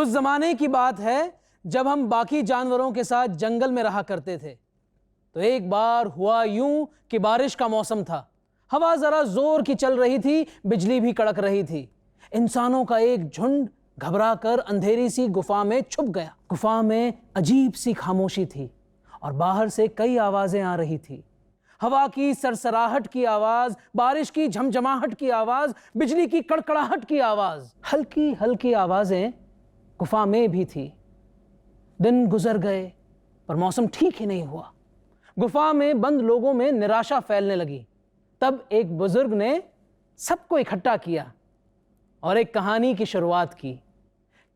उस जमाने की बात है जब हम बाकी जानवरों के साथ जंगल में रहा करते थे। तो एक बार हुआ यूं कि बारिश का मौसम था, हवा जरा जोर की चल रही थी, बिजली भी कड़क रही थी। इंसानों का एक झुंड घबरा कर अंधेरी सी गुफा में छुप गया। गुफा में अजीब सी खामोशी थी और बाहर से कई आवाजें आ रही थी। हवा की सरसराहट की आवाज, बारिश की झमझमाहट की आवाज, बिजली की कड़कड़ाहट की आवाज, हल्की हल्की आवाजें गुफा में भी थी। दिन गुजर गए पर मौसम ठीक ही नहीं हुआ। गुफा में बंद लोगों में निराशा फैलने लगी। तब एक बुजुर्ग ने सबको इकट्ठा किया और एक कहानी की शुरुआत की।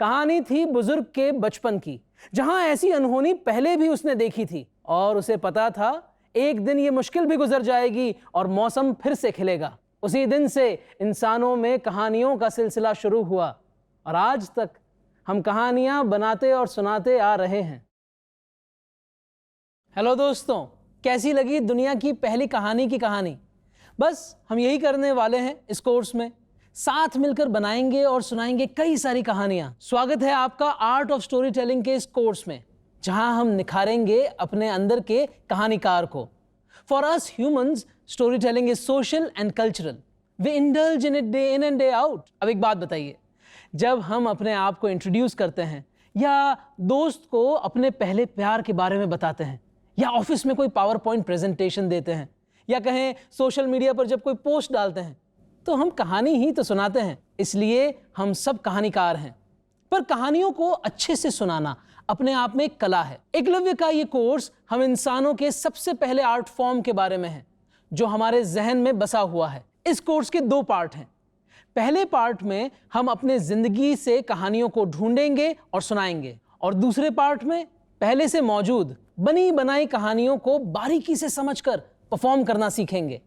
कहानी थी बुजुर्ग के बचपन की, जहां ऐसी अनहोनी पहले भी उसने देखी थी और उसे पता था एक दिन ये मुश्किल भी गुजर जाएगी और मौसम फिर से खिलेगा। उसी दिन से इंसानों में कहानियों का सिलसिला शुरू हुआ और आज तक हम कहानियां बनाते और सुनाते आ रहे हैं। हेलो दोस्तों, कैसी लगी दुनिया की पहली कहानी की कहानी? बस हम यही करने वाले हैं इस कोर्स में, साथ मिलकर बनाएंगे और सुनाएंगे कई सारी कहानियां। स्वागत है आपका आर्ट ऑफ स्टोरी टेलिंग के इस कोर्स में, जहां हम निखारेंगे अपने अंदर के कहानीकार को। For us humans, story telling is social and cultural. We indulge in it day in and day out. अब एक बात बताइए, जब हम अपने आप को इंट्रोड्यूस करते हैं या दोस्त को अपने पहले प्यार के बारे में बताते हैं या ऑफिस में कोई पावर पॉइंट प्रेजेंटेशन देते हैं या कहें सोशल मीडिया पर जब कोई पोस्ट डालते हैं, तो हम कहानी ही तो सुनाते हैं। इसलिए हम सब कहानीकार हैं। पर कहानियों को अच्छे से सुनाना अपने आप में एक कला है। एकलव्य का ये कोर्स हम इंसानों के सबसे पहले आर्ट फॉर्म के बारे में है, जो हमारे जहन में बसा हुआ है। इस कोर्स के 2 पार्ट हैं। पहले पार्ट में हम अपने जिंदगी से कहानियों को ढूंढेंगे और सुनाएंगे, और दूसरे पार्ट में पहले से मौजूद बनी बनाई कहानियों को बारीकी से समझकर परफॉर्म करना सीखेंगे।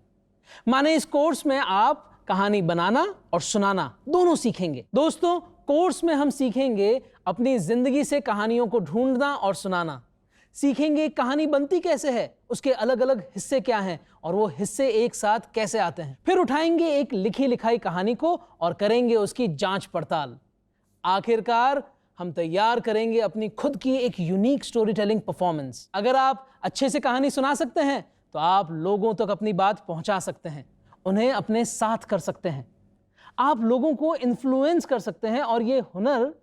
माने इस कोर्स में आप कहानी बनाना और सुनाना दोनों सीखेंगे। दोस्तों, कोर्स में हम सीखेंगे अपनी जिंदगी से कहानियों को ढूंढना और सुनाना, सीखेंगे कहानी बनती कैसे है, उसके अलग अलग हिस्से क्या हैं और वो हिस्से एक साथ कैसे आते हैं। फिर उठाएंगे एक लिखी लिखाई कहानी को और करेंगे उसकी जांच पड़ताल। आखिरकार हम तैयार करेंगे अपनी खुद की एक यूनिक स्टोरी टेलिंग परफॉर्मेंस। अगर आप अच्छे से कहानी सुना सकते हैं तो आप लोगों तक अपनी बात पहुंचा सकते हैं, उन्हें अपने साथ कर सकते हैं, आप लोगों को इन्फ्लुएंस कर सकते हैं और ये हुनर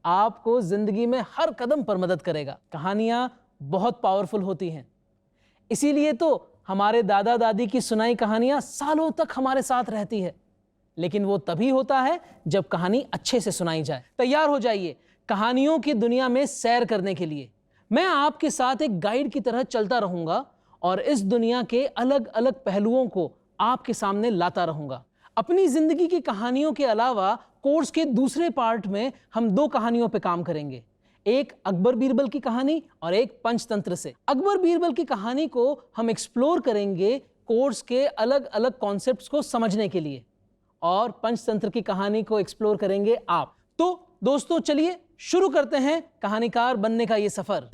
आपको जिंदगी में हर कदम पर मदद करेगा। कहानियां बहुत पावरफुल होती हैं, इसीलिए तो हमारे दादा दादी की सुनाई कहानियां सालों तक हमारे साथ रहती है। लेकिन वो तभी होता है जब कहानी अच्छे से सुनाई जाए। तैयार हो जाइए कहानियों की दुनिया में सैर करने के लिए। मैं आपके साथ एक गाइड की तरह चलता रहूंगा और इस दुनिया के अलग अलग पहलुओं को आपके सामने लाता रहूंगा। अपनी जिंदगी की कहानियों के अलावा कोर्स के दूसरे पार्ट में हम 2 कहानियों पे काम करेंगे, एक अकबर बीरबल की कहानी और एक पंचतंत्र से। अकबर बीरबल की कहानी को हम एक्सप्लोर करेंगे कोर्स के अलग अलग कॉन्सेप्ट्स को समझने के लिए, और पंचतंत्र की कहानी को एक्सप्लोर करेंगे आप। तो दोस्तों, चलिए शुरू करते हैं कहानीकार बनने का ये सफर।